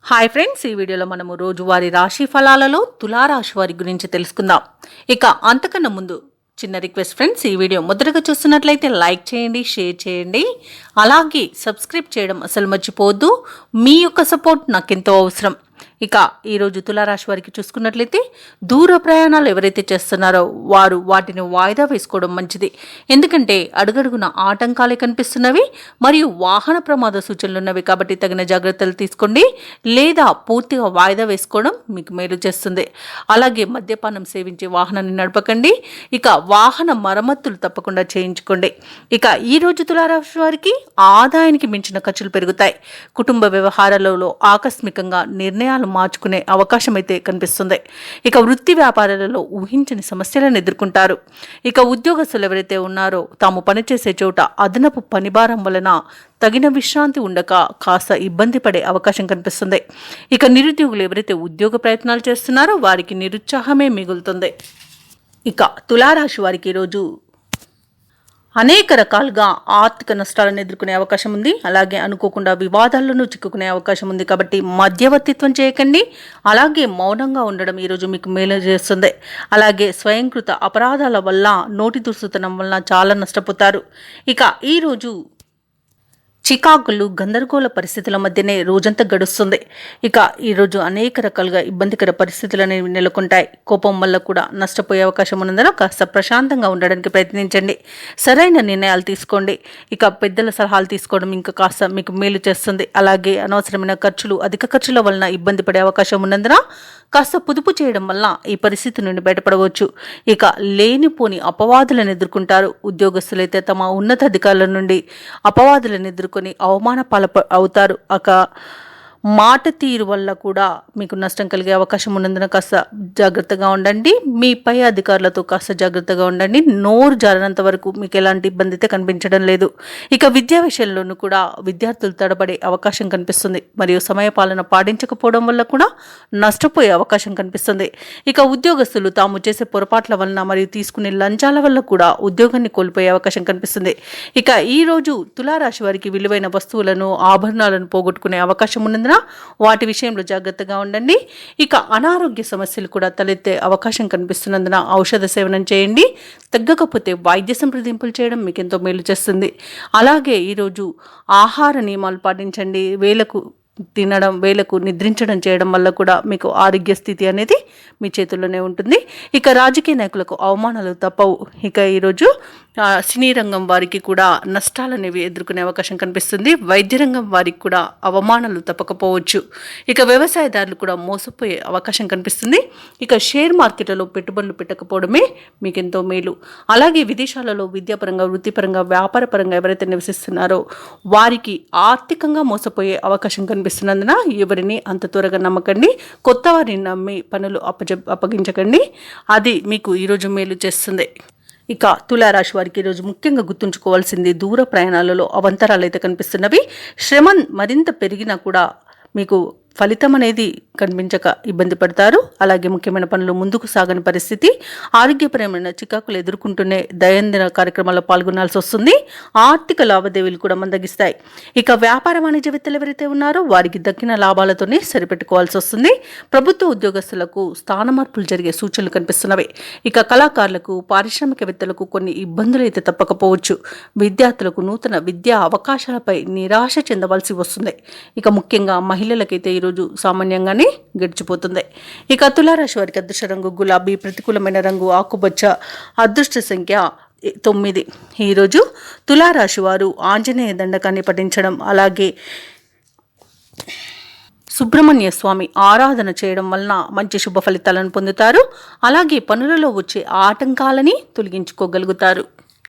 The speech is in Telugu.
హాయ్ ఫ్రెండ్స్, ఈ వీడియోలో మనము రోజువారీ రాశి ఫలాలలో తులారాశి వారి గురించి తెలుసుకుందాం. ఇక అంతకన్నా ముందు చిన్న రిక్వెస్ట్ ఫ్రెండ్స్, ఈ వీడియో మొదటగా చూస్తున్నట్లయితే లైక్ చేయండి, షేర్ చేయండి, అలాగే సబ్స్క్రైబ్ చేయడం అసలు మర్చిపోవద్దు. మీ యొక్క సపోర్ట్ నాకెంతో అవసరం. ఇక ఈరోజు తులారాశి వారికి చూసుకున్నట్లయితే దూర ప్రయాణాలు ఎవరైతే చేస్తున్నారో వారు వాటిని వాయిదా వేసుకోవడం మంచిది. ఎందుకంటే అడుగడుగున ఆటంకాలే కనిపిస్తున్నవి మరియు వాహన ప్రమాద సూచనలు ఉన్నవి. కాబట్టి తగిన జాగ్రత్తలు తీసుకోండి, లేదా పూర్తిగా వాయిదా వేసుకోవడం మీకు మేలు చేస్తుంది. అలాగే మద్యపానం సేవించి వాహనాన్ని నడపకండి. ఇక వాహన మరమ్మతులు తప్పకుండా చేయించుకోండి. ఇక ఈరోజు తులారాశి వారికి ఆదాయానికి మించిన ఖర్చులు పెరుగుతాయి. కుటుంబ వ్యవహారాలలో ఆకస్మికంగా నిర్ణయాలు మార్చుకునే అవకాశం అయితే కనిపిస్తుంది. ఇక వృత్తి వ్యాపారాలలో ఊహించని సమస్యలను ఎదుర్కొంటారు. ఇక ఉద్యోగస్తులు ఎవరైతే ఉన్నారో తాము పనిచేసే చోట అదనపు పనిభారం వలన తగిన విశ్రాంతి ఉండక కాస్త ఇబ్బంది పడే అవకాశం కనిపిస్తుంది. ఇక నిరుద్యోగులు ఎవరైతే ఉద్యోగ ప్రయత్నాలు చేస్తున్నారో వారికి నిరుత్సాహమే మిగులుతుంది. ఇక తులారాశి వారికి ఈరోజు అనేక రకాలుగా ఆర్థిక నష్టాలను ఎదుర్కొనే అవకాశం ఉంది. అలాగే అనుకోకుండా వివాదాలను చిక్కుకునే అవకాశం ఉంది. కాబట్టి మధ్యవర్తిత్వం చేయకండి. అలాగే మౌనంగా ఉండడం ఈరోజు మీకు మేలు చేస్తుంది. అలాగే స్వయంకృత అపరాధాల వల్ల, నోటి దుస్తుతనం వల్ల చాలా నష్టపోతారు. ఇక ఈరోజు చికాకులు, గందరగోళ పరిస్థితుల మధ్యనే రోజంతా గడుస్తుంది. ఇక ఈరోజు అనేక రకాలుగా ఇబ్బందికర పరిస్థితులు అనేవి నెలకొంటాయి. కోపం వల్ల కూడా నష్టపోయే అవకాశం ఉన్నందున కాస్త ప్రశాంతంగా ఉండడానికి ప్రయత్నించండి. సరైన నిర్ణయాలు తీసుకోండి. ఇక పెద్దల సలహాలు తీసుకోవడం ఇంకా కాస్త మీకు మేలు చేస్తుంది. అలాగే అనవసరమైన ఖర్చులు, అధిక ఖర్చుల వలన ఇబ్బంది పడే అవకాశం ఉన్నందున కాస్త పొదుపు చేయడం వల్ల ఈ పరిస్థితి నుండి బయటపడవచ్చు. ఇక లేనిపోని అపవాదులను ఎదుర్కొంటారు. ఉద్యోగస్తులైతే తమ ఉన్నతాధికారుల నుండి అపవాదులను ఎదుర్కొని అవమాన అవుతారు. మాట తీరు వల్ల కూడా మీకు నష్టం కలిగే అవకాశం ఉన్నందున కాస్త జాగ్రత్తగా ఉండండి. మీ పై అధికారులతో కాస్త జాగ్రత్తగా ఉండండి. నోరు జారినంత వరకు మీకు ఎలాంటి ఇబ్బంది అయితే కనిపించడం లేదు. ఇక విద్యా విషయంలోనూ కూడా విద్యార్థులు తడబడే అవకాశం కనిపిస్తుంది. మరియు సమయపాలన పాటించకపోవడం వల్ల కూడా నష్టపోయే అవకాశం కనిపిస్తుంది. ఇక ఉద్యోగస్తులు తాము చేసే పొరపాట్ల వలన మరియు తీసుకునే లంచాల వల్ల కూడా ఉద్యోగాన్ని కోల్పోయే అవకాశం కనిపిస్తుంది. ఇక ఈరోజు తులారాశి వారికి విలువైన వస్తువులను, ఆభరణాలను పోగొట్టుకునే అవకాశం ఉన్నందున వాటి విషయంలో జాగ్రత్తగా ఉండండి. ఇక అనారోగ్య సమస్యలు కూడా తలెత్తే అవకాశం కనిపిస్తున్నందున ఔషధ సేవనం చేయండి. తగ్గకపోతే వైద్య సంప్రదింపులు చేయడం మీకు ఎంతో మేలు చేస్తుంది. అలాగే ఈరోజు ఆహార నియమాలు పాటించండి. వేళకు తినడం, వేళకు నిద్రించడం చేయడం వల్ల కూడా మీకు ఆరోగ్య స్థితి అనేది మీ చేతుల్లోనే ఉంటుంది. ఇక రాజకీయ నాయకులకు అవమానాలు తప్పవు. ఇక ఈరోజు సినీ రంగం వారికి కూడా నష్టాలు అనేవి ఎదుర్కొనే అవకాశం కనిపిస్తుంది. వైద్య రంగం వారికి కూడా అవమానాలు తప్పకపోవచ్చు. ఇక వ్యవసాయదారులు కూడా మోసపోయే అవకాశం కనిపిస్తుంది. ఇక షేర్ మార్కెట్లలో పెట్టుబడులు పెట్టకపోవడమే మీకు ఎంతో మేలు. అలాగే విదేశాలలో విద్యాపరంగా, వృత్తిపరంగా, వ్యాపారపరంగా ఎవరైతే నివసిస్తున్నారో వారికి ఆర్థికంగా మోసపోయే అవకాశం కనిపిస్తున్నందున ఎవరిని అంత త్వరగా నమ్మకండి. కొత్త వారిని నమ్మి పనులు అప్పగించకండి. అది మీకు ఈరోజు మేలు చేస్తుంది. ఇక తులారాశి వారికి ఈరోజు ముఖ్యంగా గుర్తుంచుకోవాల్సింది దూర ప్రయాణాలలో అవంతరాలు అయితే కనిపిస్తున్నవి. శ్రమ మరింత పెరిగినా కూడా మీకు ఫలితం అనేది కనిపించక ఇబ్బంది పడతారు. అలాగే ముఖ్యమైన పనులు ముందుకు సాగని పరిస్థితి, ఆరోగ్యపరమైన చికాకులు ఎదుర్కొంటూనే దైనందిన కార్యక్రమాల్లో పాల్గొనాల్సి వస్తుంది. ఆర్థిక లావాదేవీలు కూడా మందగిస్తాయి. ఇక వ్యాపార వాణిజ్యవేత్తలు ఎవరైతే ఉన్నారో వారికి దక్కిన లాభాలతోనే సరిపెట్టుకోవాల్సి వస్తుంది. ప్రభుత్వ ఉద్యోగస్తులకు స్థాన మార్పులు జరిగే సూచనలు కనిపిస్తున్నవి. ఇక కళాకారులకు, పారిశ్రామికవేత్తలకు కొన్ని ఇబ్బందులు అయితే తప్పకపోవచ్చు. విద్యార్థులకు నూతన విద్యా అవకాశాలపై నిరాశ చెందవలసి వస్తుంది. ఇక ముఖ్యంగా మహిళలకైతే ఈరోజు సామాన్యంగానే గడిచిపోతుంది. ఇక తులారాశి వారికి అదృష్ట రంగు గులాబీ, ప్రతికూలమైన రంగు ఆకుపచ్చ, అదృష్ట సంఖ్య 9. ఈరోజు తులారాశి వారు ఆంజనేయ దండకాన్ని పఠించడం, అలాగే సుబ్రహ్మణ్య స్వామి ఆరాధన చేయడం వలన మంచి శుభ ఫలితాలను పొందుతారు. అలాగే పనులలో వచ్చే ఆటంకాలని తొలగించుకోగలుగుతారు.